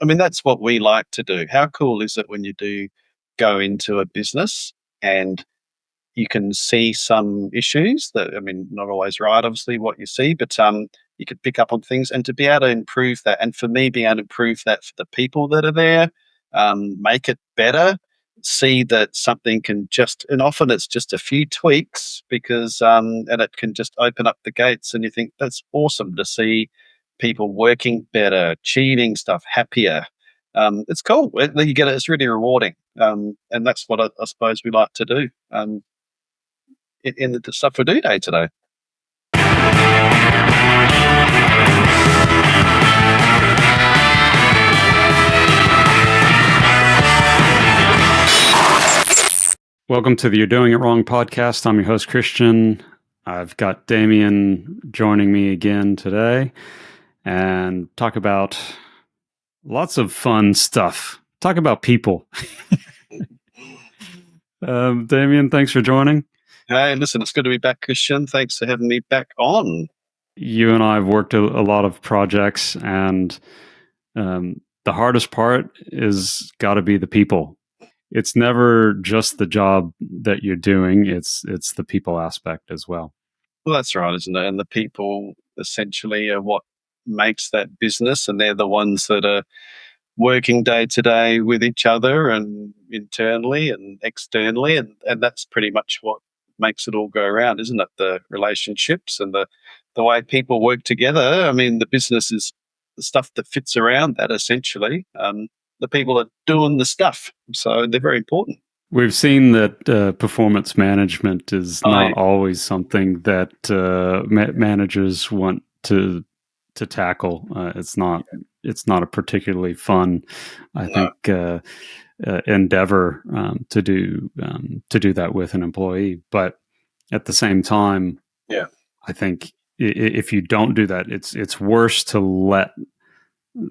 I mean, that's what we like to do. How cool is it when you do go into a business and you can see some issues that, I mean, not always right, obviously, what you see, but you could pick up on things and to be able to improve that. And for me, being able to improve that for the people that are there, make it better, see that something can just, and often it's just a few tweaks because, and it can just open up the gates. And you think that's awesome to see people working better, achieving stuff, happier. It's cool. You get it. It's really rewarding. And that's what I suppose we like to do. In the stuff we do day to day. Welcome to the You're Doing It Wrong podcast. I'm your host, Christian. I've got Damien joining me again today and talk about lots of fun stuff. Talk about people. Damien, thanks for joining. Hey, listen, it's good to be back, Christian. Thanks for having me back on. You and I have worked a lot of projects, and the hardest part is got to be the people. It's never just the job that you're doing. It's the people aspect as well. Well, that's right, isn't it? And the people essentially are what makes that business, and they're the ones that are working day to day with each other and internally and externally. And that's pretty much what makes it all go around, isn't it? The relationships and the way people work together. I mean, the business is the stuff that fits around that essentially. The people are doing the stuff. So they're very important. We've seen that performance management is not always something that managers want to tackle. It's not a particularly fun, I think, endeavor to do that with an employee. But at the same time, I think if you don't do that, it's worse to let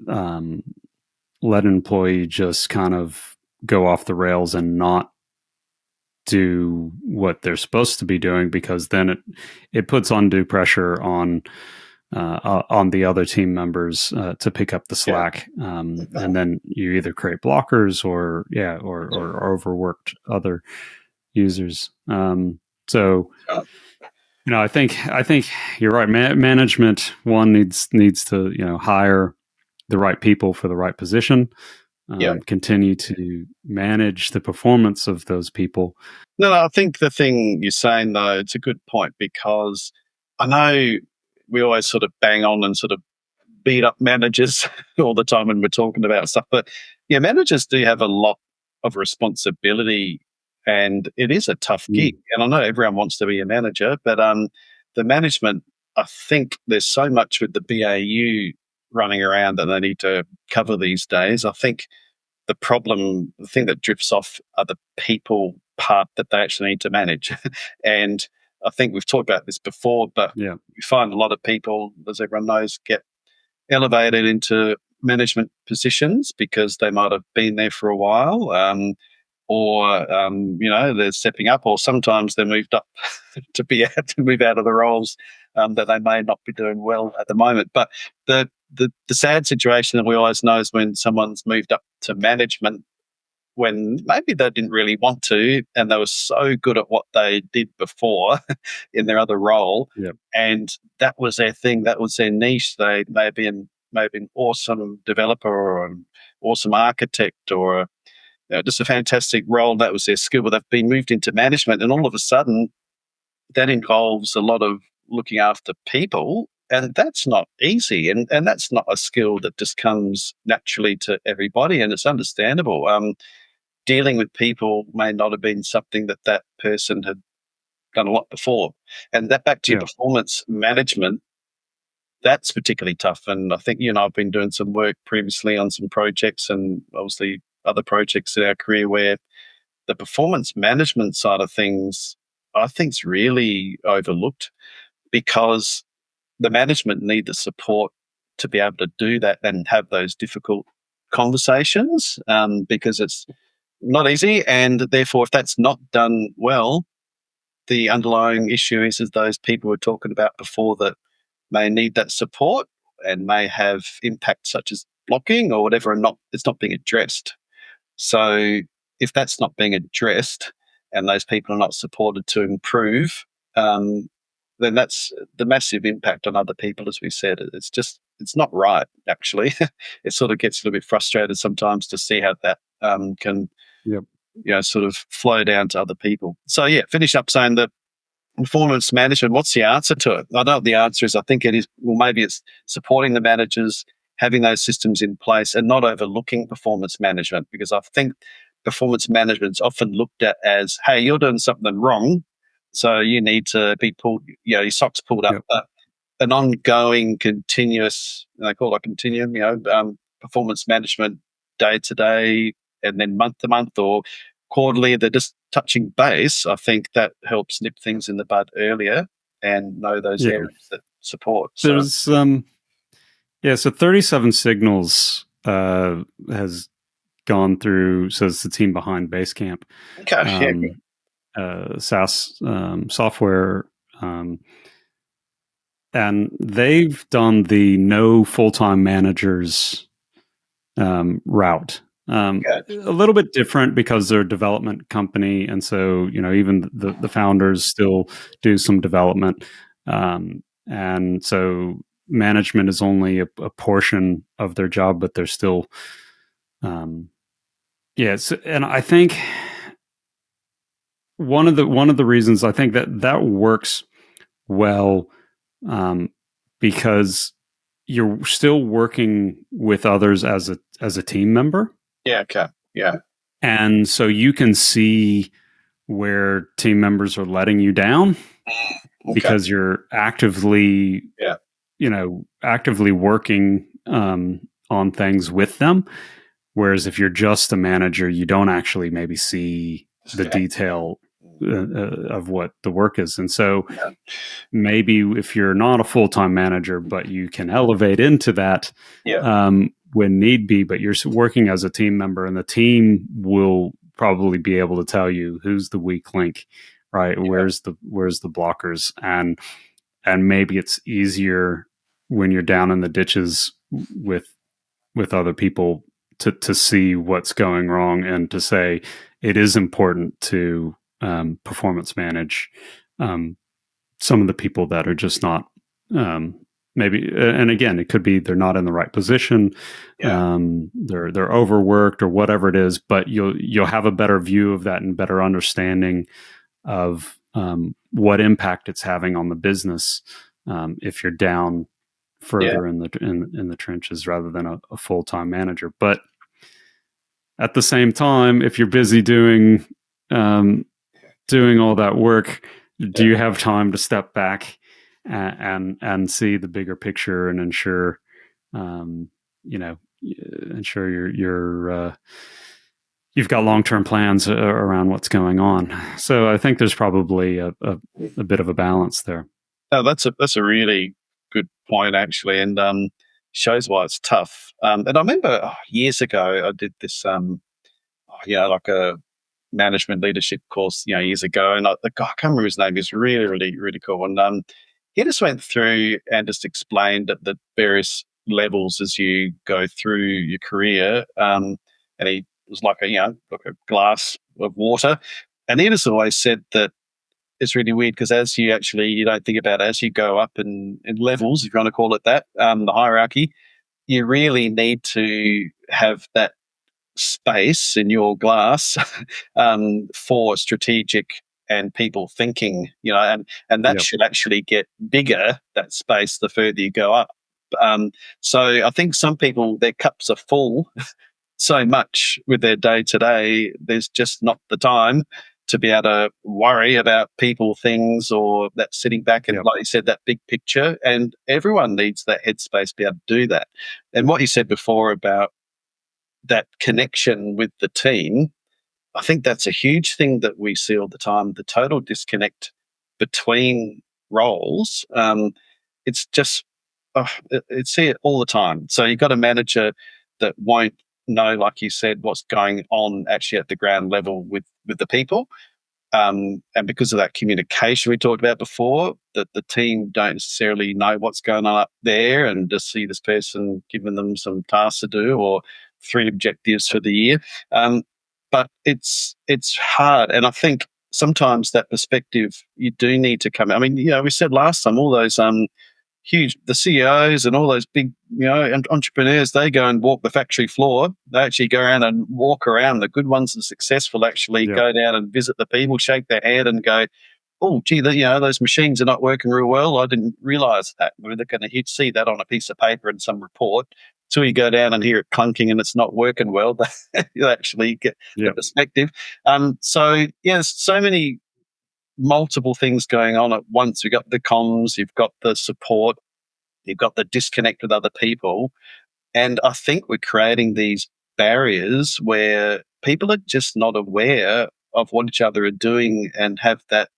an employee just kind of go off the rails and not do what they're supposed to be doing, because then it puts undue pressure on the other team members to pick up the slack, and then you either create blockers or overworked other users. So I think you're right. Management needs to hire the right people for the right position. Continue to manage the performance of those people. No, I think the thing you're saying, though, it's a good point, because I know we always sort of bang on and sort of beat up managers all the time when we're talking about stuff. But managers do have a lot of responsibility, and it is a tough gig. And I know everyone wants to be a manager, but the management, I think there's so much with the BAU running around that they need to cover these days. I think the thing that drifts off are the people part that they actually need to manage. And I think we've talked about this before, but we find a lot of people, as everyone knows, get elevated into management positions because they might have been there for a while, or they're stepping up, or sometimes they're moved up to move out of the roles that they may not be doing well at the moment. But the sad situation that we always know is when someone's moved up to management when maybe they didn't really want to, and they were so good at what they did before in their other role, and that was their thing, that was their niche. They may have been an awesome developer or an awesome architect or just a fantastic role. That was their skill, but they've been moved into management, and all of a sudden that involves a lot of looking after people, and that's not easy, and that's not a skill that just comes naturally to everybody, and it's understandable. Dealing with people may not have been something that person had done a lot before. And that back to your performance management, that's particularly tough. And I think you and I have been doing some work previously on some projects, and obviously other projects in our career where the performance management side of things, I think, is really overlooked, because the management need the support to be able to do that and have those difficult conversations, because it's not easy. And therefore, if that's not done well, the underlying issue is those people we're talking about before that may need that support and may have impacts such as blocking or whatever, and it's not being addressed. So if that's not being addressed and those people are not supported to improve, then that's the massive impact on other people, as we said. It's not right, actually. It sort of gets a little bit frustrated sometimes to see how that can, Yep. sort of flow down to other people. So, yeah, finish up saying that performance management, what's the answer to it? I know what the answer is. I think it is, well, maybe it's supporting the managers, having those systems in place and not overlooking performance management, because I think performance management is often looked at as, hey, you're doing something wrong, so you need to be pulled, your socks pulled up. Yep. But an ongoing, continuous, they call it continuum, performance management day to day and then month to month or quarterly, they're just touching base. I think that helps nip things in the bud earlier and know those Yeah. areas that support. So, There's so 37 Signals has gone through, so it's the team behind Basecamp. okay, SaaS software, and they've done the no full-time managers route. A little bit different because they're a development company, and so even the founders still do some development, and so management is only a portion of their job, but they're still, yes. And I think one of the reasons I think that works well, because you're still working with others as a team member. yeah, okay, yeah, And so you can see where team members are letting you down okay, because you're actively, yeah, actively working on things with them. Whereas if you're just a manager, you don't actually maybe see the detail of what the work is. And so maybe if you're not a full-time manager, but you can elevate into that when need be, but you're working as a team member, and the team will probably be able to tell you who's the weak link, right? Where's the blockers, and maybe it's easier when you're down in the ditches with other people to see what's going wrong and to say it is important to performance manage some of the people that are just not, maybe, and again, it could be they're not in the right position, they're overworked or whatever it is, but you'll have a better view of that and better understanding of what impact it's having on the business if you're down further in the trenches rather than a full-time manager. But at the same time, if you're busy doing all that work, do you have time to step back and see the bigger picture and ensure you've got long-term plans around what's going on? So I think there's probably a bit of a balance there. Oh, that's a really good point, actually, and shows why it's tough. And I remember years ago I did this, like a management leadership course, years ago, and the guy, I can't remember his name. He's really, really, really cool, and he just went through and just explained at the various levels as you go through your career, and he was like a glass of water, and he just always said that it's really weird because as you don't think about it, as you go up in levels, if you want to call it that, the hierarchy, you really need to have that space in your glass for strategic and people thinking, and that should actually get bigger, that space, the further you go up. So I think some people, their cups are full so much with their day to day, there's just not the time to be able to worry about people, things, or that sitting back and, like you said, that big picture. And everyone needs that headspace to be able to do that. And what you said before about that connection with the team, I think that's a huge thing that we see all the time, the total disconnect between roles. It's just, it's here all the time. So you've got a manager that won't know, like you said, what's going on actually at the ground level with the people. And because of that communication we talked about before, that the team don't necessarily know what's going on up there and just see this person giving them some tasks to do or 3 objectives for the year. But it's hard. And I think sometimes that perspective, you do need to come. I mean, we said last time, all those huge, the CEOs and all those big, entrepreneurs, they go and walk the factory floor. They actually go around and walk around. The good ones and successful actually go down and visit the people, shake their hand and go, oh, gee, those machines are not working real well. I didn't realize that. They're going to see that on a piece of paper in some report. So you go down and hear it clunking and it's not working well. You actually get the perspective. So, there's so many multiple things going on at once. You've got the comms, you've got the support, you've got the disconnect with other people. And I think we're creating these barriers where people are just not aware of what each other are doing and have that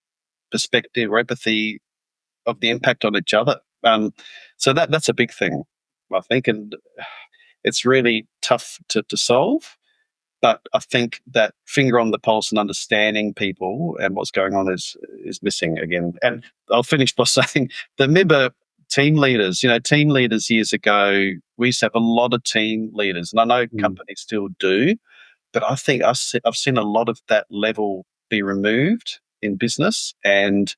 perspective or empathy of the impact on each other. So that's a big thing, I think. And it's really tough to solve. But I think that finger on the pulse and understanding people and what's going on is missing again. And I'll finish by saying the member team leaders, team leaders years ago, we used to have a lot of team leaders, and I know companies still do, but I think I've seen a lot of that level be removed in business. And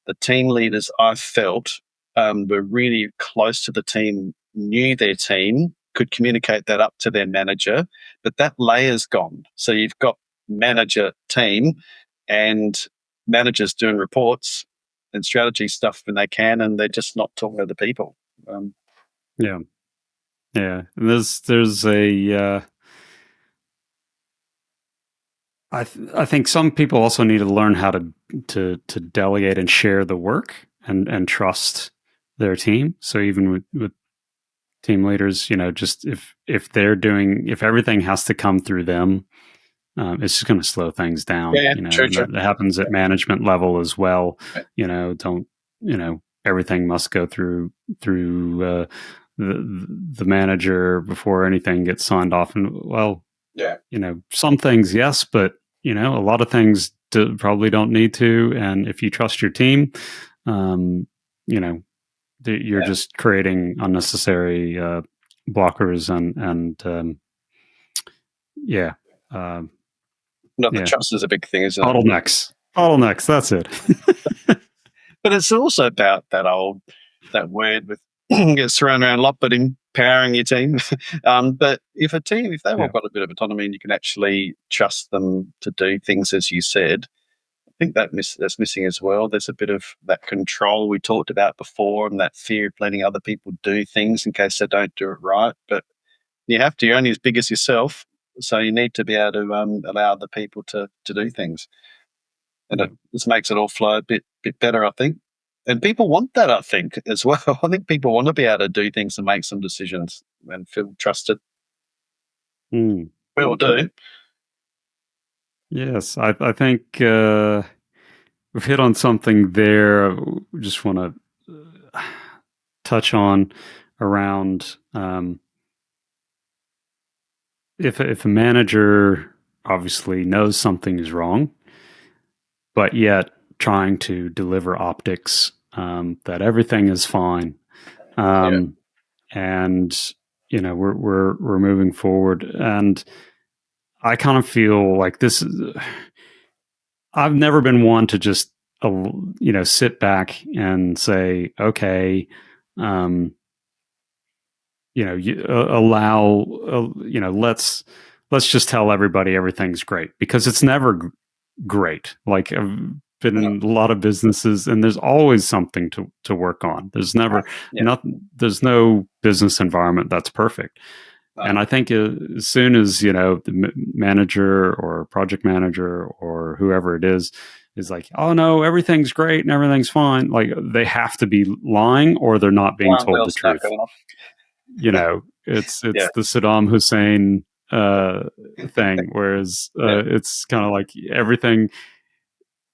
the team leaders, I felt, were really close to the team, knew their team, could communicate that up to their manager, but that layer's gone. So you've got manager team and managers doing reports and strategy stuff when they can, and they're just not talking to the people. Yeah. There's a. I think some people also need to learn how to delegate and share the work and trust their team. So even with team leaders, just if everything has to come through them, it's just going to slow things down. True. That happens at management level as well. Right. Don't everything must go through the manager before anything gets signed off. And some things yes, but a lot of things probably don't need to. And if you trust your team, you're just creating unnecessary blockers and the trust is a big thing, isn't it? Bottlenecks. That's it. But it's also about that word with gets thrown around a lot, but empowering your team. But if they've all got a bit of autonomy and you can actually trust them to do things as you said, I think that's missing as well. There's a bit of that control we talked about before and that fear of letting other people do things in case they don't do it right. But you have to. You're only as big as yourself, so you need to be able to allow other people to do things. And it just makes it all flow a bit better, I think. And people want that, I think, as well. I think people want to be able to do things and make some decisions and feel trusted. We all do. Yes, I think we've hit on something there. We just want to touch on around if a manager obviously knows something is wrong, but yet trying to deliver optics that everything is fine, and we're moving forward. And I kind of feel like this is. I've never been one to just sit back and say, okay, allow let's just tell everybody everything's great, because it's never great. Like I've been in a lot of businesses and there's always something to work on. There's never there's no business environment that's perfect. And I think as soon as the manager or project manager or whoever it is like, oh no, everything's great and everything's fine, like they have to be lying or they're not being told the truth. It's the Saddam Hussein thing, whereas it's kind of like everything.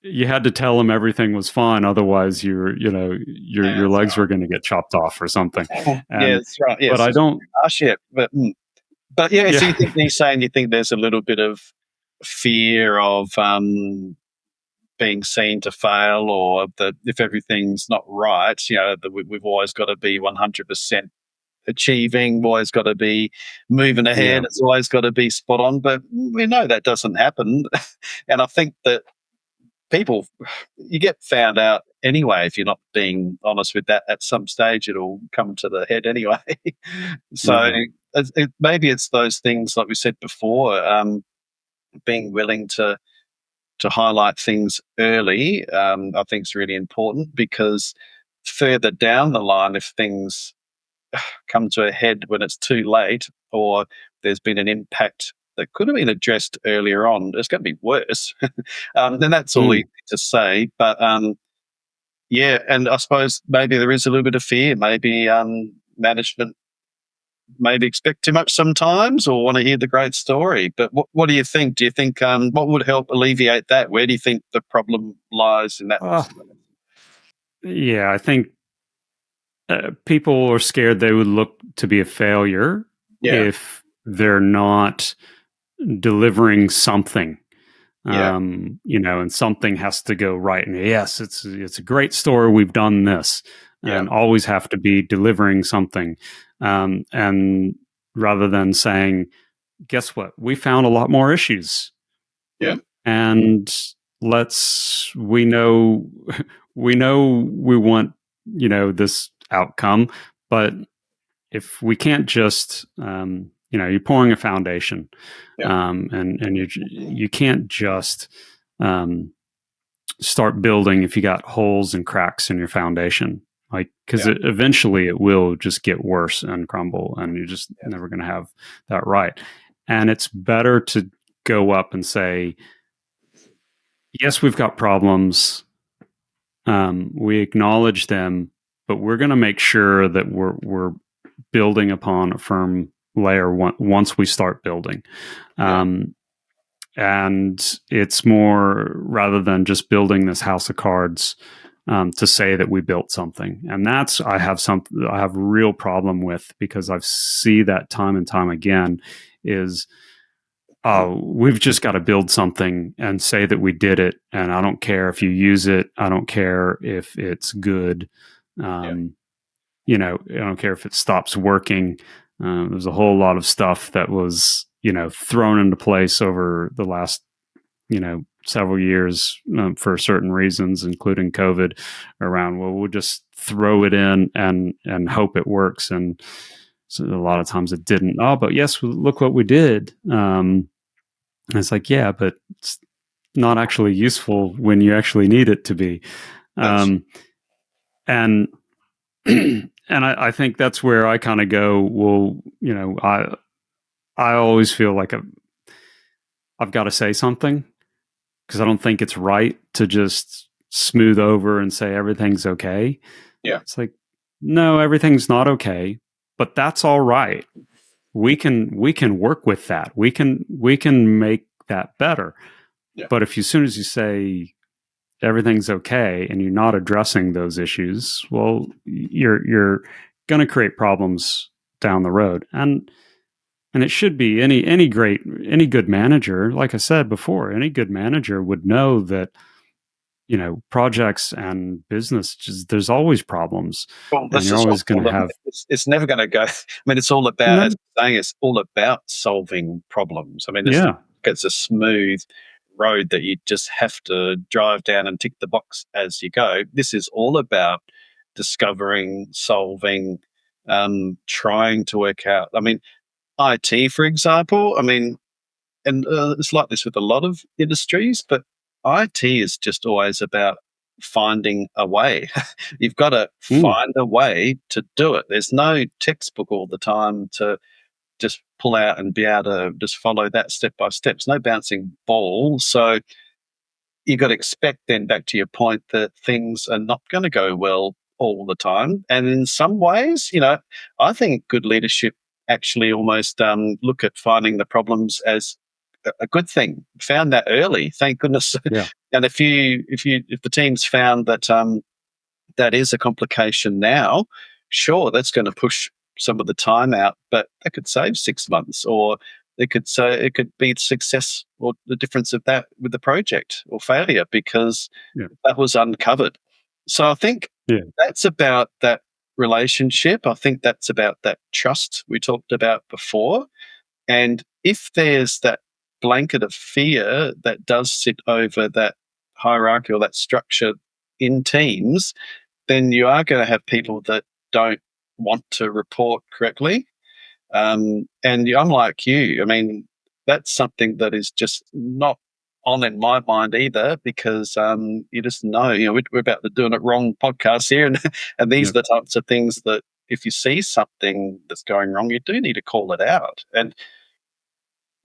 You had to tell them everything was fine, otherwise your legs were going to get chopped off or something. That's right. Yes, but I don't. But So you think he's saying you think there's a little bit of fear of being seen to fail, or that if everything's not right, that we've always got to be 100% achieving, always got to be moving Yeah. ahead, it's always got to be spot on. But we know that doesn't happen. And I think that people, you get found out anyway if you're not being honest with that. At some stage, it'll come to the head anyway. So Yeah. maybe it's those things like we said before, being willing to highlight things early. I think is really important, because further down the line, if things come to a head when it's too late, or there's been an impact that could have been addressed earlier on, it's going to be worse. Then that's all Mm. easy to say. But yeah, and I suppose maybe there is a little bit of fear. Maybe management maybe expect too much sometimes, or want to hear the great story. But what do you think? Do you think what would help alleviate that? Where do you think the problem lies in that? Uh, yeah, I think people are scared they would look to be a failure Yeah, if they're not delivering something. yeah, And something has to go right. And yes, it's a great story. We've done this, yeah, and always have to be delivering something. And rather than saying, guess what? We found a lot more issues, yeah, and we know we want this outcome, but if we can't just you're pouring a foundation, yeah, and you can't just um, start building if you got holes and cracks in your foundation, like, because yeah, eventually it will just get worse and crumble, and you're just yeah, never going to have that right. And it's better to go up and say, yes, we've got problems, we acknowledge them, but we're going to make sure that we're building upon a firm layer once we start building. yeah, Um, and it's more, rather than just building this house of cards, to say that we built something. And that's, I have a real problem with, because I see that time and time again, is we've just got to build something and say that we did it. And I don't care if you use it. I don't care if it's good. yeah, Um, I don't care if it stops working. There's a whole lot of stuff that was, thrown into place over the last, several years, for certain reasons, including COVID, around, well, we'll just throw it in and hope it works. And so a lot of times it didn't. Oh, but yes, look what we did. And it's like, yeah, but it's not actually useful when you actually need it to be. that's And and I think that's where I kind of go, well, I always feel like I've got to say something, because I don't think it's right to just smooth over and say everything's okay. yeah, It's like, no, everything's not okay, but that's all right. We can work with that. We can make that better. yeah. But if, as soon as you say everything's okay and you're not addressing those issues, well, you're going to create problems down the road. And it should be, any good manager, like I said before, any good manager would know that, projects and business, just, there's always problems, Well, and this you're is always going all. to have. It's never going to go. I mean, it's all about, No, as I'm saying, it's all about solving problems. I mean, yeah, it's a smooth road that you just have to drive down and tick the box as you go. This is all about discovering, solving, trying to work out. I mean, IT, for example. I mean, and it's like this with a lot of industries, but IT is just always about finding a way. You've got to mm, find a way to do it. There's no textbook all the time to just pull out and be able to just follow that step by step. There's no bouncing ball. So you've got to expect, then, back to your point, that things are not going to go well all the time. And in some ways, I think good leadership actually almost look at finding the problems as a good thing. Found that early, thank goodness. yeah, And if the team's found that that is a complication now, sure, that's going to push some of the time out, but that could save 6 months, or it could be success or the difference of that with the project or failure because Yeah. that was uncovered. So I think Yeah. that's about that relationship. I think that's about that trust we talked about before. And if there's that blanket of fear that does sit over that hierarchy or that structure in teams, then you are going to have people that don't want to report correctly. And I'm like you. I mean, that's something that is just not on in my mind either, because you just know, we're about to doing it wrong podcast here, and and these Yeah. are the types of things that if you see something that's going wrong, you do need to call it out. And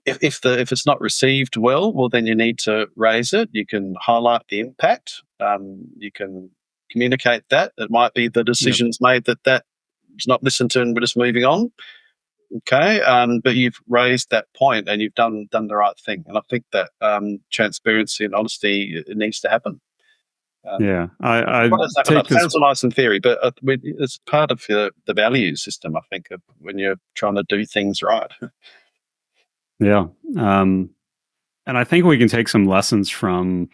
if it's not received well, then you need to raise it. You can highlight the impact. You can communicate that. It might be the Yeah. decisions made that is not listened to, and we're just moving on. Okay, but you've raised that point, and you've done the right thing. And I think that transparency and honesty, it needs to happen. Um, Yeah. I I don't know, take it this. sounds nice in theory, but it's part of the value system. I think of when you're trying to do things right. Yeah. Um, and I think we can take some lessons from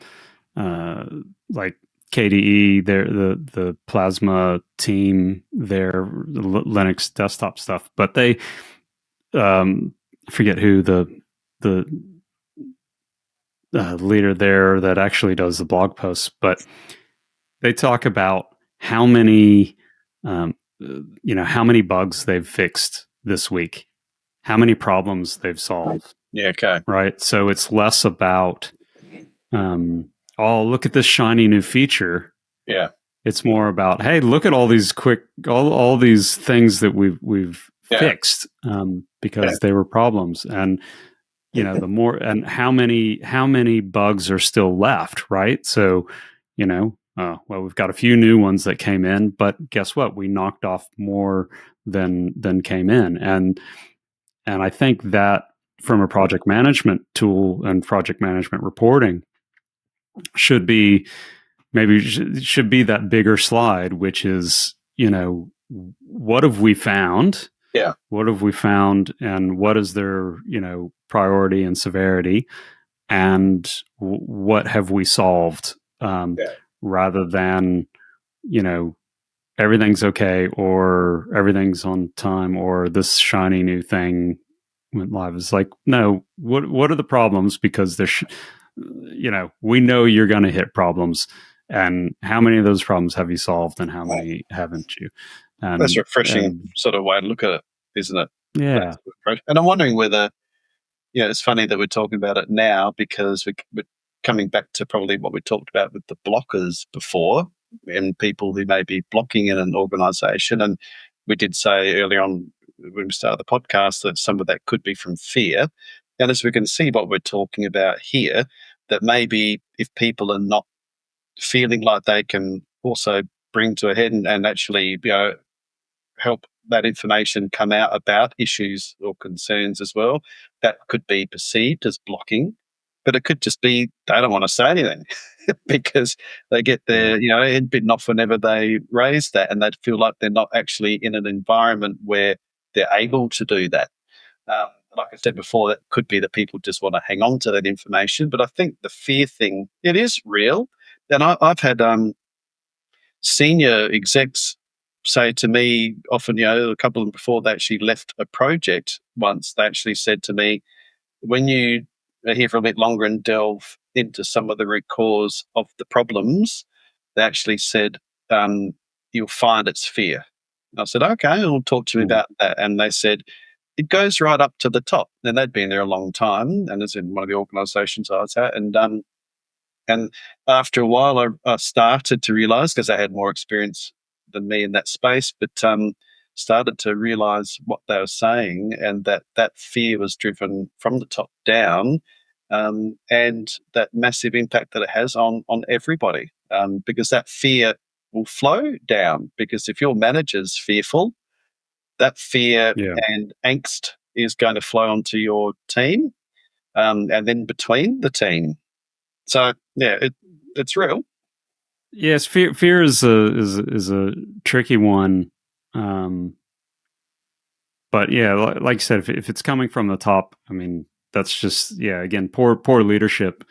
uh, like KDE, the Plasma team, their Linux desktop stuff. But they I forget who the leader there that actually does the blog posts, but they talk about how many um, how many bugs they've fixed this week, how many problems they've solved. Yeah. Okay. Right. So it's less about oh, look at this shiny new feature. Yeah. It's more about, hey, look at all these all these things that we've Yeah. fixed because they were problems, and the more, and how many bugs are still left, right? So, well, we've got a few new ones that came in, but guess what? We knocked off more than came in, and I think that from a project management tool and project management reporting should be maybe should be that bigger slide, which is, what have we found? Yeah. What have we found, and what is their, priority and severity, and what have we solved? Yeah. Rather than, you know, everything's okay or everything's on time or this shiny new thing went live. It's like, no, what are the problems? Because we know you're going to hit problems, and how many of those problems have you solved, and how many haven't you? That's a refreshing And sort of way to look at it, isn't it? That yeah, sort of approach. And I'm wondering whether, it's funny that we're talking about it now because we're coming back to probably what we talked about with the blockers before and people who may be blocking in an organization. And we did say earlier on when we started the podcast that some of that could be from fear. And as we can see what we're talking about here, that maybe if people are not feeling like they can also bring to a head and actually, help that information come out about issues or concerns as well, that could be perceived as blocking, but it could just be they don't want to say anything because they get yeah, their, head bitten off whenever they raise that, and they feel like they're not actually in an environment where they're able to do that. Like I said before, that could be that people just want to hang on to that information. But I think the fear thing, it is real. And I've had senior execs say to me often, a couple of them before they actually left a project once, they actually said to me, when you are here for a bit longer and delve into some of the root cause of the problems, they actually said, you'll find it's fear. And I said, okay, well, talk to me yeah, about that. And they said, it goes right up to the top. And they'd been there a long time, and it's in one of the organizations I was at. And after a while, I started to realize, because I had more experience than me in that space, but started to realize what they were saying, and that fear was driven from the top down, and that massive impact that it has on everybody, because that fear will flow down. Because if your manager's fearful, that fear yeah. and angst is going to flow onto your team, and then between the team. So yeah, it's real. Yes, fear is a tricky one. Um, But yeah, like you said, if it's coming from the top, I mean, that's just, yeah, again, poor leadership,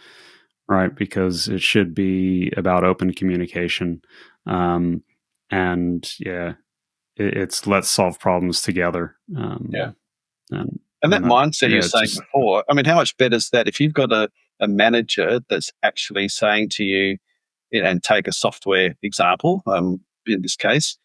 right? Because it should be about open communication. Um, and yeah, it's let's solve problems together. Yeah. And, And that and that, mindset you're yeah, it's saying just, before, I mean, how much better is that if you've got a manager that's actually saying to you, and take a software example, in this case,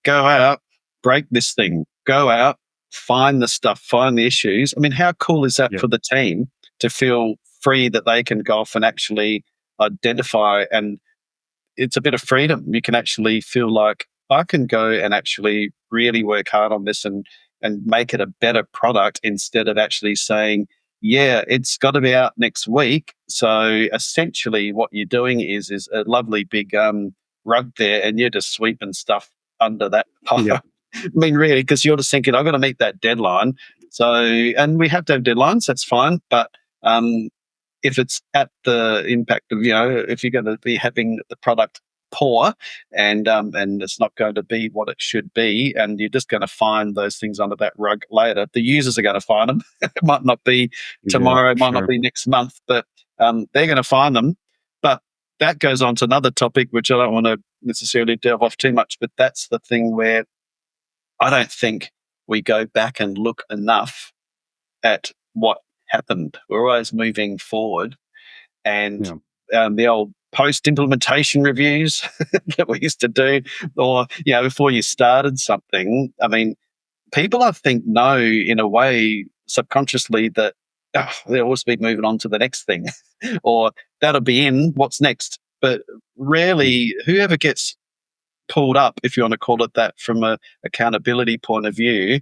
go out, break this thing, go out, find the stuff, find the issues. I mean, how cool is that yeah, for the team to feel free that they can go off and actually identify, and it's a bit of freedom. You can actually feel like I can go and actually really work hard on this and make it a better product instead of actually saying, yeah, it's got to be out next week. So essentially, what you're doing is a lovely big rug there, and you're just sweeping stuff under that pile. yeah, I mean, really, because you're just thinking, I've got to meet that deadline. So, and we have to have deadlines. That's fine, but um, if it's at the impact of, if you're going to be having the product poor and it's not going to be what it should be, and you're just going to find those things under that rug later, the users are going to find them. It might not be yeah, tomorrow, for it might not sure. be next month, but they're going to find them. But that goes on to another topic, which I don't want to necessarily delve off too much, but that's the thing where I don't think we go back and look enough at what happened. We're always moving forward, and Yeah, the old post implementation reviews that we used to do, or before you started something. I mean, people, I think, know in a way subconsciously that they'll always be moving on to the next thing, or that'll be in what's next. But mm, rarely, whoever gets pulled up, if you want to call it that, from a accountability point of view,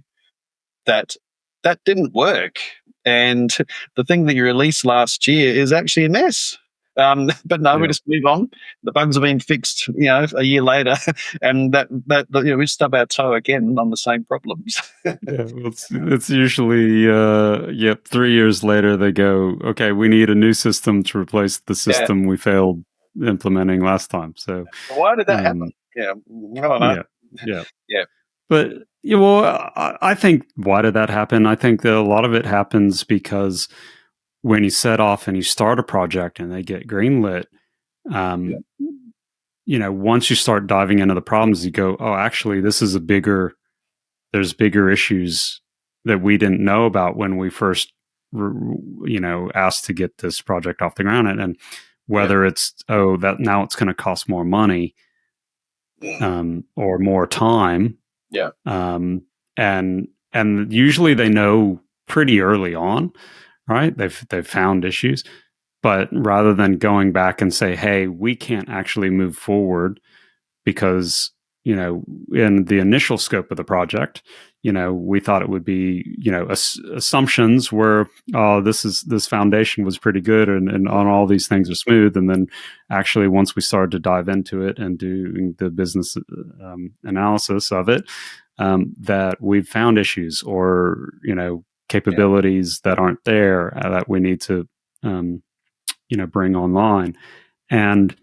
that that didn't work. And the thing that you released last year is actually a mess. But no, we yeah. just move on. The bugs have been fixed, a year later, and that we stub our toe again on the same problems. Yeah, well, it's usually yep, 3 years later they go, okay, we need a new system to replace the Yeah. system we failed implementing last time. So Why did that happen? um, Yeah, I don't know. yeah, yeah. Yeah, But yeah, well, I think why did that happen? I think that a lot of it happens because when you set off and you start a project and they get greenlit, yeah, um, once you start diving into the problems, you go, oh, actually, there's bigger issues that we didn't know about when we first asked to get this project off the ground, and yeah, whether it's, oh, that now it's going to cost more money, or more time, yeah, um, and usually they know pretty early on, right? They've found issues, but rather than going back and say, hey, we can't actually move forward because, in the initial scope of the project, we thought it would be, assumptions were, oh, this foundation was pretty good, and on all these things are smooth. And then actually, once we started to dive into it and doing the business analysis of it, that we've found issues, or, yeah, capabilities that aren't there, that we need to, bring online. And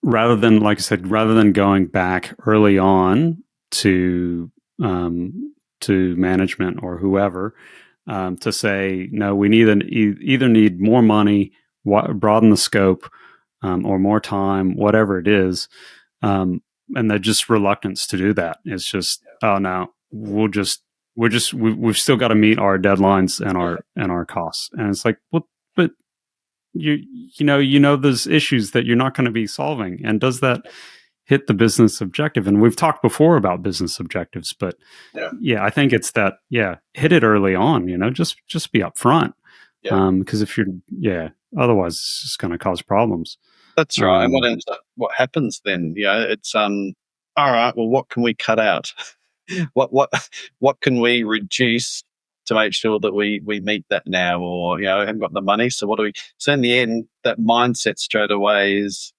like I said, rather than going back early on to management or whoever, to say, no, we either need more money, broaden the scope, or more time, whatever it is, um, and they're just reluctance to do that. It's just, oh no, we've still got to meet our deadlines and yeah, our costs, and it's like, well, but you know there's issues that you're not going to be solving, and does that hit the business objective? And we've talked before about business objectives, but yeah, yeah, I think it's that, yeah, hit it early on, just be upfront, yeah. because if you're, yeah, otherwise it's just going to cause problems. That's right. And um what happens then? It's all right. Well, what can we cut out? what what can we reduce to make sure that we meet that now? Or haven't got the money, so what do we? So in the end, that mindset straight away is,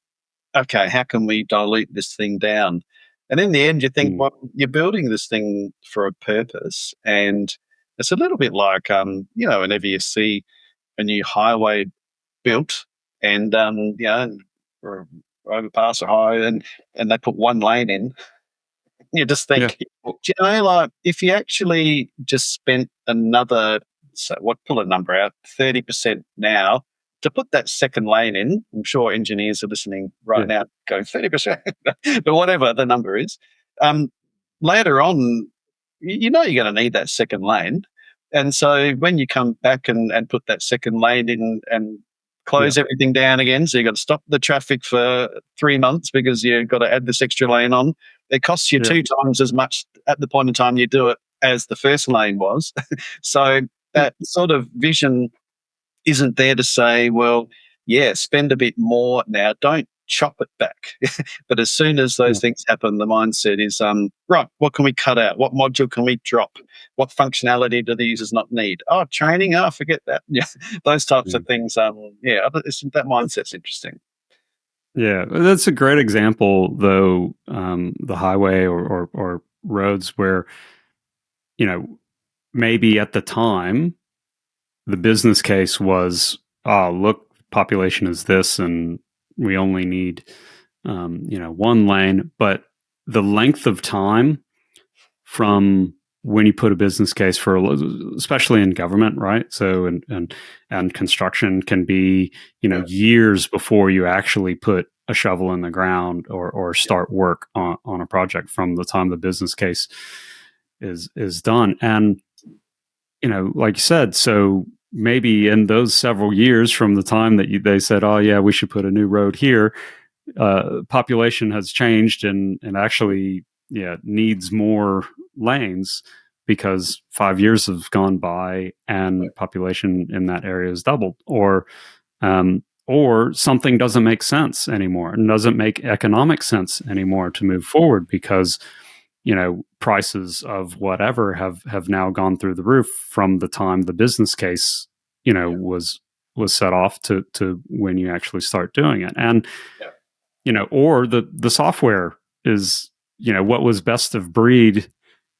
okay, how can we dilute this thing down? And in the end, you think, mm, well, you're building this thing for a purpose, and it's a little bit like whenever you see a new highway built, and or overpass or high, and they put one lane in, You just Yeah. think, do you know, like if you actually just spent another, so what, pull a number out, 30% now to put that second lane in. I'm sure engineers are listening right Yeah. now going 30%, but whatever the number is. Um, Later on, you know you're going to need that second lane. And so when you come back and put that second lane in and Yeah. close everything down again, so you've got to stop the traffic for 3 months because you've got to add this extra lane on. It costs you Yeah. 2 times as much at the point in time you do it as the first lane was. So Yeah. that sort of vision isn't there to say, well, yeah, spend a bit more now. Don't chop it back. But as soon as those Yeah. things happen, the mindset is, right, what can we cut out? What module can we drop? What functionality do the users not need? Oh, training. Oh, forget that. Yeah, those types Yeah. of things. That mindset's interesting. Yeah, that's a great example, though. The highway or roads where, you know, maybe at the time the business case was, oh, look, population is this, and we only need, one lane. But the length of time from when you put a business case for, especially in government, right? So and construction can be, Yeah, years before you actually put a shovel in the ground or start work on a project from the time the business case is done. And like you said, so maybe in those several years from the time that they said, oh yeah, we should put a new road here, population has changed and actually, yeah, needs more lanes because 5 years have gone by and population in that area has doubled, or something doesn't make sense anymore and doesn't make economic sense anymore to move forward because prices of whatever have now gone through the roof from the time the business case yeah, was set off to when you actually start doing it. And yeah, or the software is, what was best of breed,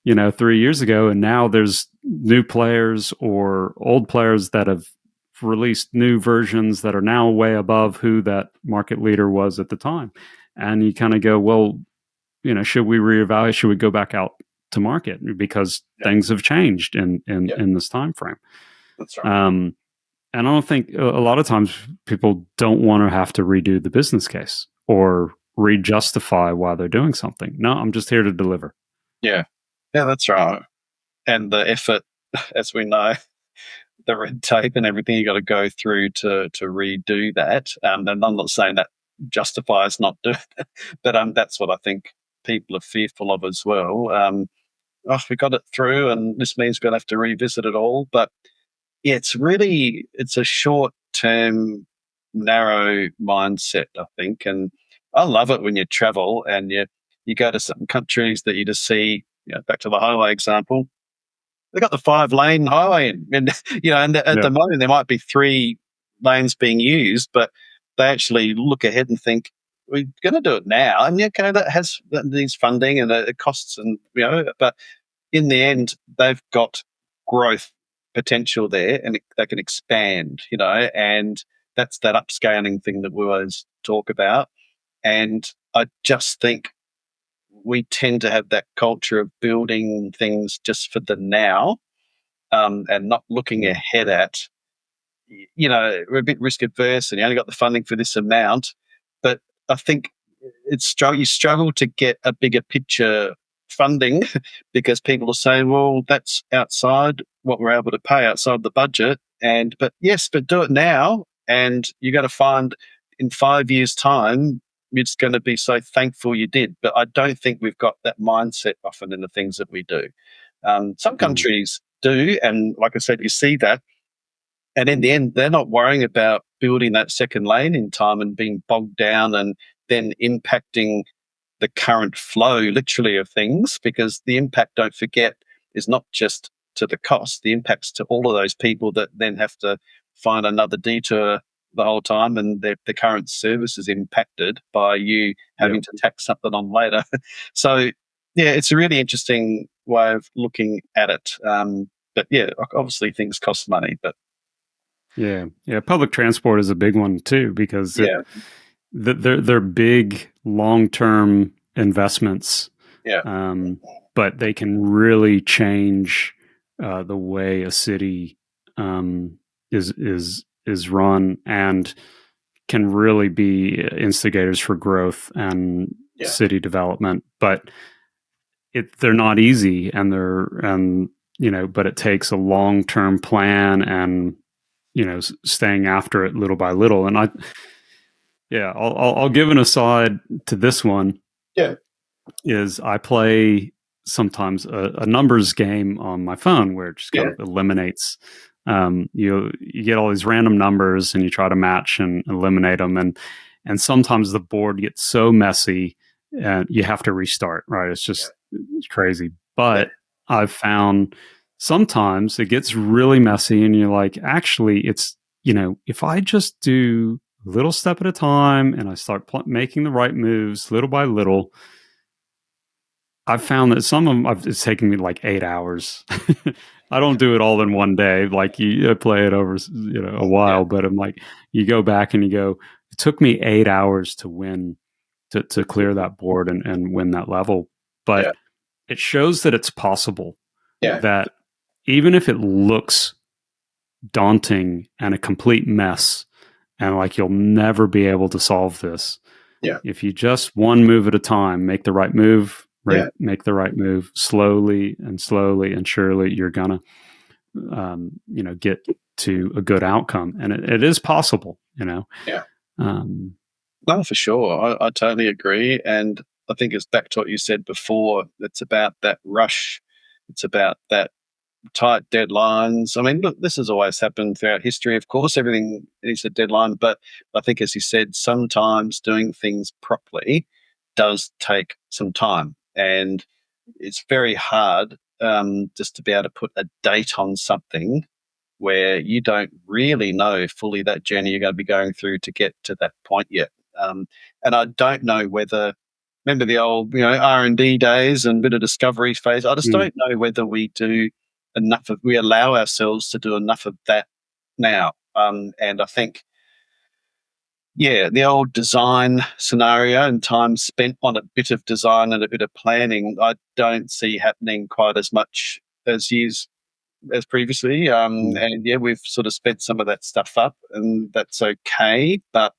3 years ago, and now there's new players or old players that have released new versions that are now way above who that market leader was at the time. And you kind of go, well, should we reevaluate? Should we go back out to market because yeah, things have changed in yeah. in this time frame? That's right. Um, and I don't think a lot of times people don't want to have to redo the business case or re-justify why they're doing something. No, I'm just here to deliver. Yeah, yeah, that's right. And the effort, as we know, the red tape and everything you got to go through to redo that. And I'm not saying that justifies not doing it, but that's what I think people are fearful of as well. Oh, we got it through, and this means we're going to have to revisit it all. But yeah, it's a short term, narrow mindset, I think. And I love it when you travel and you go to some countries that you just see. Back to the highway example, they got the 5-lane highway, and and at Yeah, the moment there might be 3 lanes being used, but they actually look ahead and think we're going to do it now, and okay, that needs funding and it costs, and but in the end they've got growth potential there, and they can expand, and that's that upscaling thing that we always talk about. And I just think we tend to have that culture of building things just for the now, and not looking yeah, ahead at, we're a bit risk adverse and you only got the funding for this amount. But I think you struggle to get a bigger picture funding because people are saying, well, that's outside what we're able to pay outside the budget. But yes, but do it now. And you're going to find in 5 years' time, it's going to be so thankful you did. But I don't think we've got that mindset often in the things that we do. Some mm, countries do. And like I said, you see that. And in the end, they're not worrying about building that second lane in time and being bogged down and then impacting the current flow, literally, of things, because the impact, don't forget, is not just to the cost, the impact's to all of those people that then have to find another detour the whole time, and the current service is impacted by you yeah. having to tack something on later. So, yeah, it's a really interesting way of looking at it. But yeah, obviously things cost money, but Yeah, yeah. Public transport is a big one too because yeah, they're big long term investments Yeah. But they can really change the way a city is run, and can really be instigators for growth and city development. But they're not easy, and but it takes a long-term plan and staying after it little by little. And I'll give an aside to this one. Yeah. Is I play sometimes a numbers game on my phone where it just kind of eliminates. You get all these random numbers and you try to match and eliminate them, and sometimes the board gets so messy and you have to restart. Right? It's just crazy. But I've found sometimes it gets really messy, and you're like, actually, it's if I just do a little step at a time and I start making the right moves little by little. I've found that some of them, it's taken me like 8 hours. I don't do it all in one day. Like you play it over, a while, but I'm like, you go back and you go, it took me 8 hours to win, to clear that board and win that level. But it shows that it's possible. That even if it looks daunting and a complete mess, and like you'll never be able to solve this. If you just one move at a time, make the right move, make the right move slowly and surely, you're gonna, get to a good outcome, and it is possible, No, for sure. I totally agree. And I think it's back to what you said before. It's about that rush. It's about that tight deadlines. I mean, look, this has always happened throughout history. Of course, everything is a deadline, but I think, as you said, sometimes doing things properly does take some time, and it's very hard just to be able to put a date on something where you don't really know fully that journey you're going to be going through to get to that point yet. And I don't know whether, remember the old R&D days and bit of discovery phase. I just don't know whether we do enough of, we allow ourselves to do enough of that now. And I think, the old design scenario and time spent on a bit of design and a bit of planning, I don't see happening quite as much as previously. And we've sort of sped some of that stuff up, and that's okay. But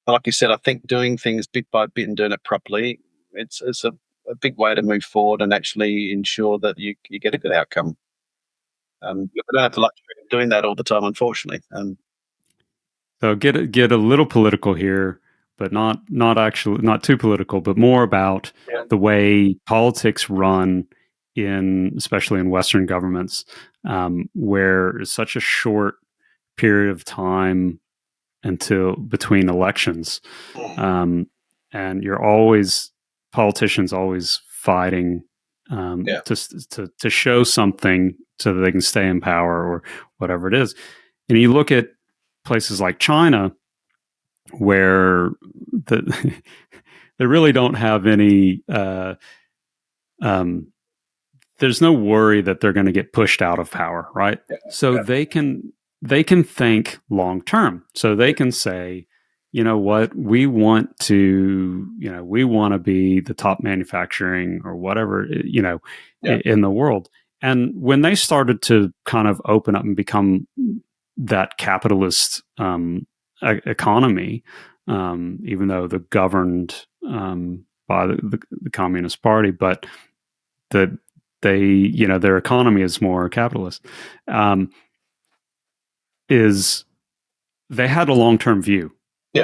like you said, I think doing things bit by bit and doing it properly, it's a big way to move forward and actually ensure that you get a good outcome. I don't have the luxury of doing that all the time, unfortunately. So get a little political here, but not too political, but more about the way politics run especially in Western governments, where it's such a short period of time until between elections, and politicians always fighting to show something so that they can stay in power or whatever it is. And you look at places like China, where they really don't have any. There's no worry that they're going to get pushed out of power, right? So they can think long term. So they can say, you know what, we want to be the top manufacturing or whatever, in the world. And when they started to kind of open up and become that capitalist economy, even though they're governed by the Communist Party, but their economy is more capitalist, is they had a long-term view,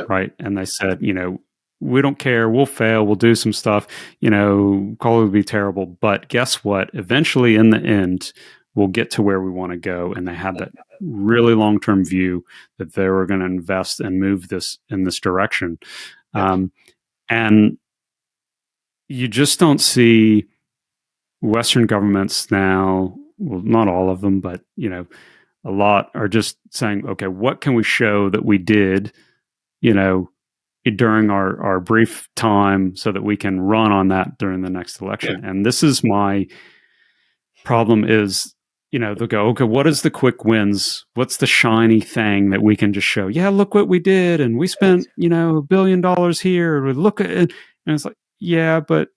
right? And they said, we don't care, we'll fail, we'll do some stuff, probably be terrible, but guess what? Eventually, in the end, we'll get to where we want to go. And they had that really long-term view that they were going to invest and move this in this direction. And you just don't see Western governments now, well, not all of them, but, a lot are just saying, okay, what can we show that we did, during our brief time so that we can run on that during the next election? And this is my problem is, they'll go, okay, what is the quick wins? What's the shiny thing that we can just show? Yeah, look what we did. And we spent, $1 billion here. Look at it. And it's like, yeah, but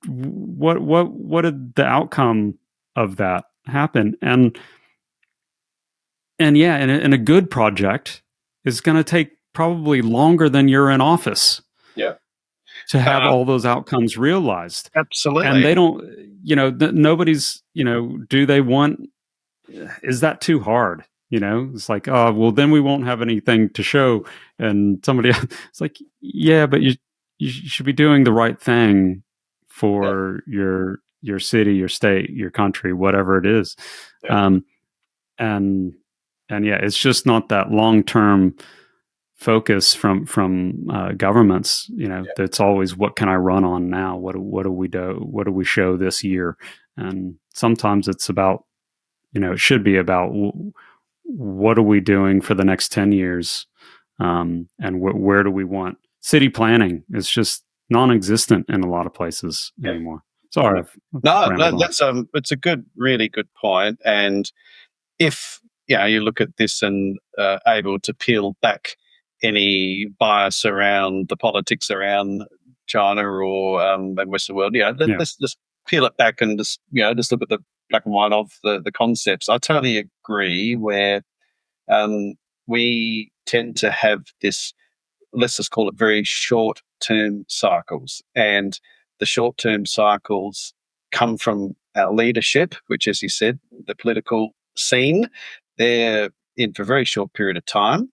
what did the outcome of that happen? And yeah, and a good project is going to take probably longer than you're in office Yeah. to have all those outcomes realized. And Absolutely. they don't, nobody's, do they want, is that too hard? It's like, oh, well, then we won't have anything to show. And somebody, it's like, yeah, but you should be doing the right thing Yeah. for your city, your state, your country, whatever it is. Yeah. And yeah, it's just not that long term focus from governments. That's always, what can I run on now? What do we do? What do we show this year? And sometimes it's about, it should be about, what are we doing for the next 10 years? And where do we want? City planning is just non-existent in a lot of places anymore. Sorry, I've No, rambled on. it's a really good point. And if you look at this and able to peel back any bias around the politics around China or the Western world, let's just peel it back and just look at the black and white of the concepts. I totally agree. Where we tend to have this, let's just call it, very short-term cycles, and the short-term cycles come from our leadership, which, as you said, the political scene. They're in for a very short period of time,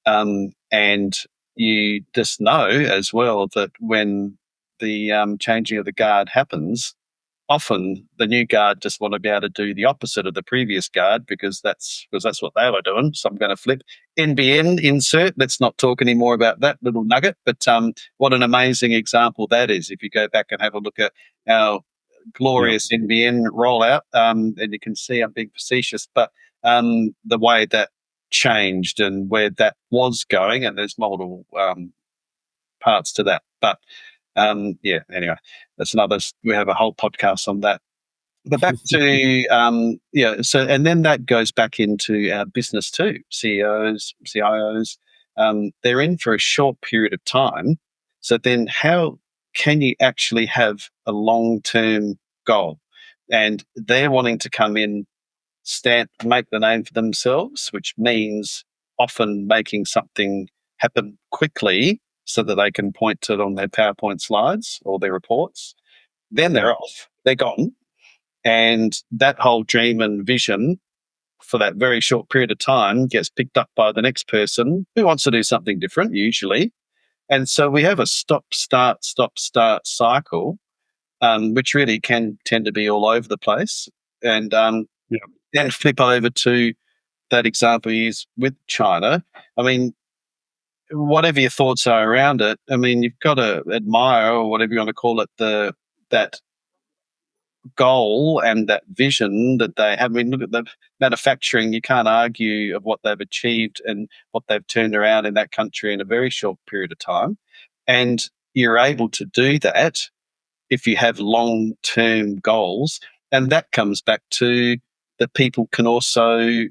and you just know as well that when the changing of the guard happens, often the new guard just want to be able to do the opposite of the previous guard because that's what they were doing. So I'm going to flip NBN insert. Let's not talk anymore about that little nugget. But what an amazing example that is. If you go back and have a look at our glorious NBN rollout, and you can see I'm being facetious, but the way that changed and where that was going, and there's multiple parts to that. But anyway, that's another. We have a whole podcast on that. But back to so, and then that goes back into our business too. CEOs, CIOs, they're in for a short period of time. So then, how can you actually have a long-term goal? And they're wanting to come in, make the name for themselves, which means often making something happen quickly so that they can point to it on their PowerPoint slides or their reports. Then they're off, they're gone. And that whole dream and vision for that very short period of time gets picked up by the next person who wants to do something different, usually. And so we have a stop, start cycle, which really can tend to be all over the place. And then flip over to that example you used with China. I mean, whatever your thoughts are around it, I mean, you've got to admire, or whatever you want to call it, that goal and that vision that they have. I mean, look at the manufacturing. You can't argue of what they've achieved and what they've turned around in that country in a very short period of time. And you're able to do that if you have long-term goals. And that comes back to that people can also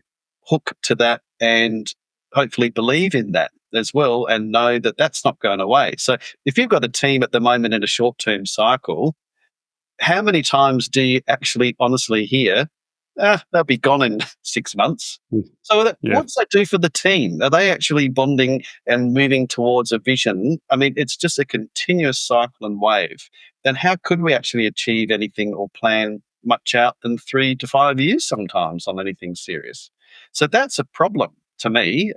hook to that and hopefully believe in that as well and know that that's not going away. So if you've got a team at the moment in a short-term cycle, how many times do you actually honestly hear, they'll be gone in 6 months? So what does that do for the team? Are they actually bonding and moving towards a vision? I mean, it's just a continuous cycle and wave. Then how could we actually achieve anything or plan much out than 3 to 5 years sometimes on anything serious? So that's a problem to me,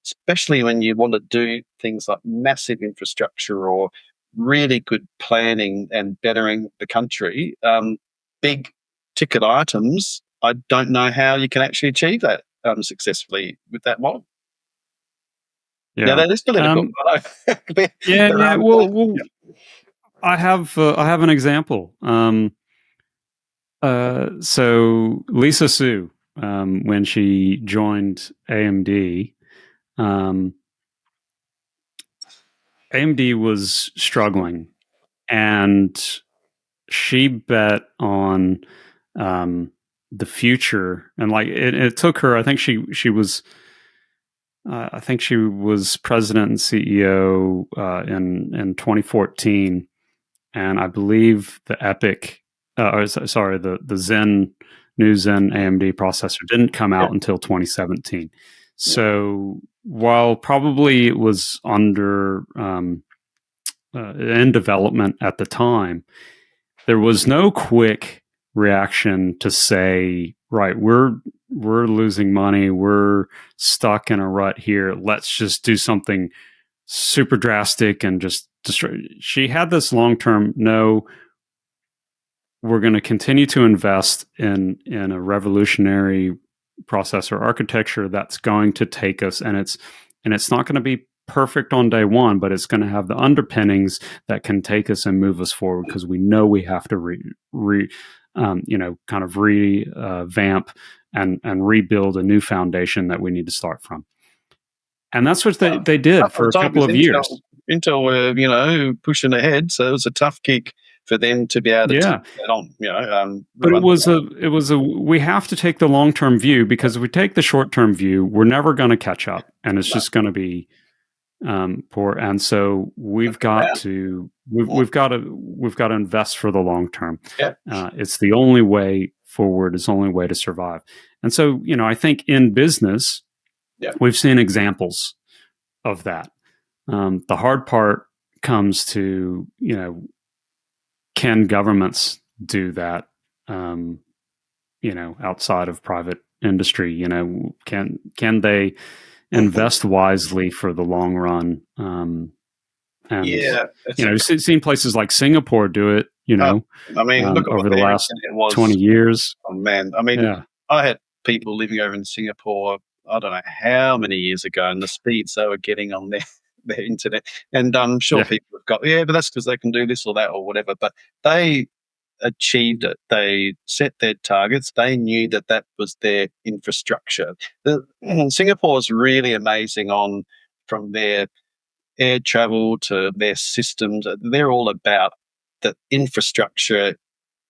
especially when you want to do things like massive infrastructure or really good planning and bettering the country. Big ticket items, I don't know how you can actually achieve that successfully with that model. Yeah, that is political. Well, I have an example. So Lisa Su, when she joined AMD, AMD was struggling, and she bet on the future. And like it took her, I think she was president and CEO in 2014, and I believe the Epic, sorry, the Zen new Zen AMD processor didn't come Yeah. out until 2017. Yeah. So while probably it was in development at the time, there was no quick reaction to say, right, we're losing money, we're stuck in a rut here. Let's just do something super drastic and just destroy. She had this long term, no, we're going to continue to invest in a revolutionary processor architecture that's going to take us, and it's not going to be perfect on day one, but it's going to have the underpinnings that can take us and move us forward, because we know we have to kind of revamp and rebuild a new foundation that we need to start from. And that's what they did for a couple of years. Intel were, pushing ahead, so it was a tough kick for them to be able to take that on. But it was a we have to take the long term view, because if we take the short term view, we're never going to catch up, and it's just going to be poor. And so we've got to invest for the long term. Yeah. It's the only way forward. It's the only way to survive. And so I think in business, we've seen examples of that. The hard part comes to can governments do that? Outside of private industry, can they invest wisely for the long run? We've seen places like Singapore do it. Look at over the last 20 years. Oh man, I had people living over in Singapore, I don't know how many years ago, and the speeds they were getting on their internet. And I'm sure people have got, but that's because they can do this or that or whatever. But they achieved it. They set their targets. They knew that was their infrastructure. Singapore is really amazing from their air travel to their systems. They're all about the infrastructure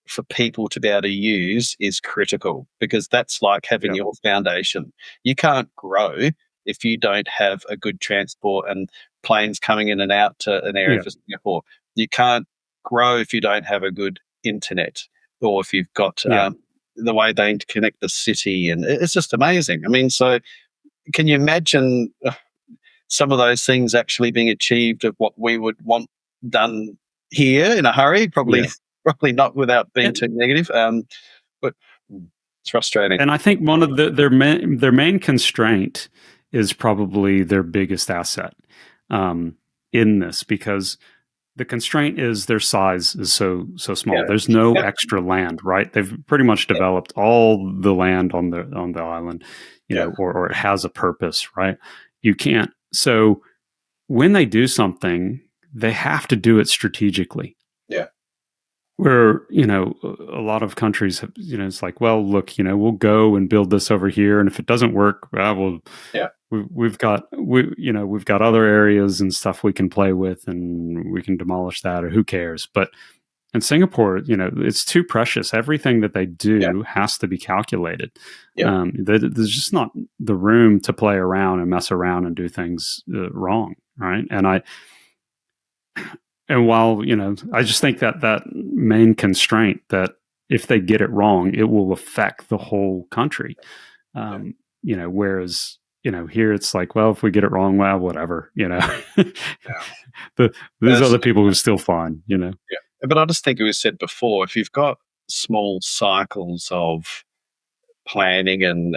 for people to be able to use is critical, because that's like having your foundation. You can't grow if you don't have a good transport and planes coming in and out to an area for Singapore. You can't grow if you don't have a good internet, or if you've got the way they interconnect the city. And it's just amazing. So can you imagine some of those things actually being achieved of what we would want done here in a hurry? Probably not without being too negative. But it's frustrating. And I think one of their main constraint is probably their biggest asset in this, because the constraint is their size is so small. There's no extra land, right? They've pretty much developed all the land on the island, or it has a purpose, right? You can't. So when they do something, they have to do it strategically. Yeah. Where, a lot of countries have, it's like, well, look, we'll go and build this over here, and if it doesn't work, we've got other areas and stuff we can play with, and we can demolish that, or who cares? But in Singapore, it's too precious. Everything that they do has to be calculated. There's just not the room to play around and mess around and do things wrong, right? And while, I just think that main constraint, that if they get it wrong, it will affect the whole country. Whereas, here it's like, well, if we get it wrong, well, whatever, there's other people who are still fine, Yeah. But I just think it was said before, if you've got small cycles of planning and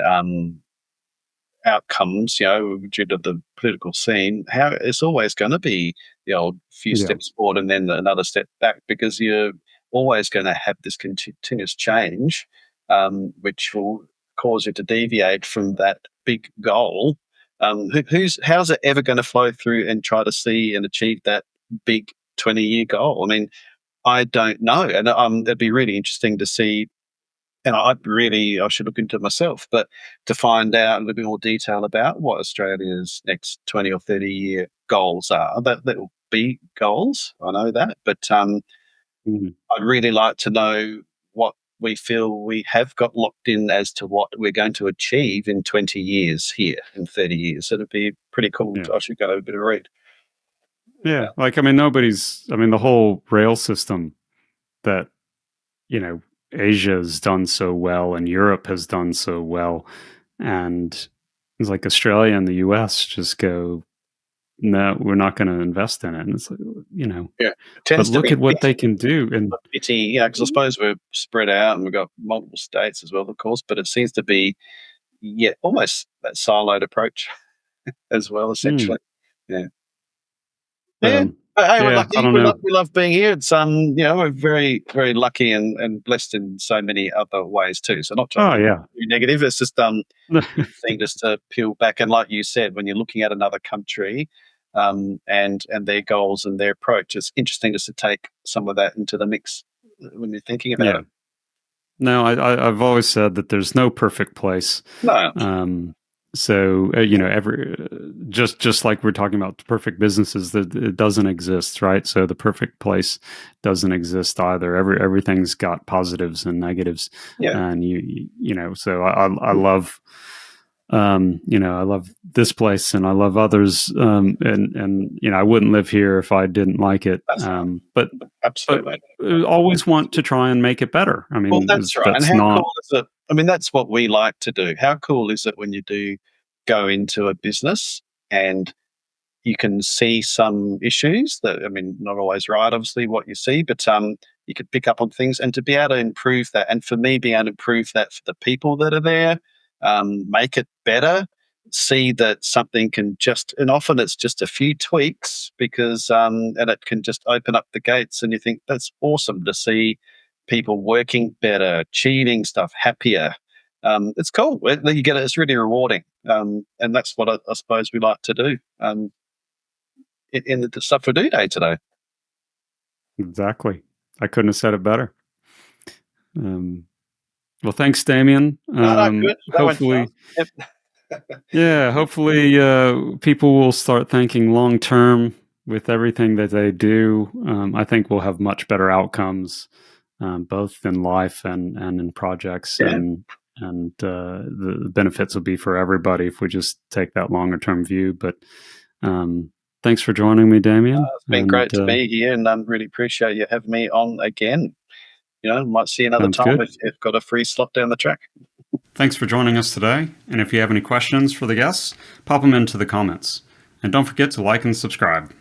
outcomes, due to the political scene, how it's always going to be the old few steps forward and then another step back, because you're always going to have this continuous change, which will cause you to deviate from that big goal. How's it ever going to flow through and try to see and achieve that big 20-year goal? I don't know, and it'd be really interesting to see. And I should look into it myself, but to find out a little bit more detail about what Australia's next 20 or 30-year goals are. That will be goals, I know that, but I'd really like to know what we feel we have got locked in as to what we're going to achieve in 20 years here, in 30 years. It'd be pretty cool. I should go have a bit of a read. Yeah. Like, I mean, the whole rail system that, you know, Asia has done so well and Europe has done so well. And it's like Australia and the US just go, no, we're not going to invest in it. And it's like, Yeah. It but tends to look be at what they can do. And pity, yeah, because I suppose we're spread out and we've got multiple states as well, of course, but it seems to be, yeah, almost that siloed approach as well, mm, essentially. Yeah. Yeah. um, But hey, we're yeah, I lucky. don't We know. love being here. It's we're very, very lucky and blessed in so many other ways too. So not trying to Oh, be yeah. too negative. It's just interesting just to peel back. And like you said, when you're looking at another country, and their goals and their approach, it's interesting just to take some of that into the mix when you're thinking about Yeah. it. No, I've always said that there's no perfect place. No. Um, so every just like we're talking about perfect businesses, that it doesn't exist, right? So the perfect place doesn't exist either. Everything's got positives and negatives, Yeah. and So I love. I love this place and I love others. And I wouldn't live here if I didn't like it. That's right. But Absolutely. always want to try and make it better. I Well, mean, that's right. And that's how not. cool is it? I mean, that's what we like to do. How cool is it when you do go into a business and you can see some issues that, I mean, not always right, obviously, what you see, but you could pick up on things and to be able to improve that. And for me, being able to improve that for the people that are there, make it better, see that something can just, and often it's just a few tweaks because, and it can just open up the gates. And you think that's awesome to see people working better, achieving stuff, happier. It's cool. You get it. It's really rewarding. And that's what I suppose we like to do. In the stuff we do day to day. Exactly. I couldn't have said it better. Um, well, thanks, Damien. No, no, good. That went Hopefully, fast. Yep. yeah, hopefully, people will start thinking long term with everything that they do. I think we'll have much better outcomes, both in life and in projects, Yeah, and the benefits will be for everybody if we just take that longer term view. But thanks for joining me, Damien. it's been And great to be here, and really appreciate you having me on again. Might see you another sounds time good. if you've got a free slot down the track. Thanks for joining us today. And if you have any questions for the guests, pop them into the comments. And don't forget to like and subscribe.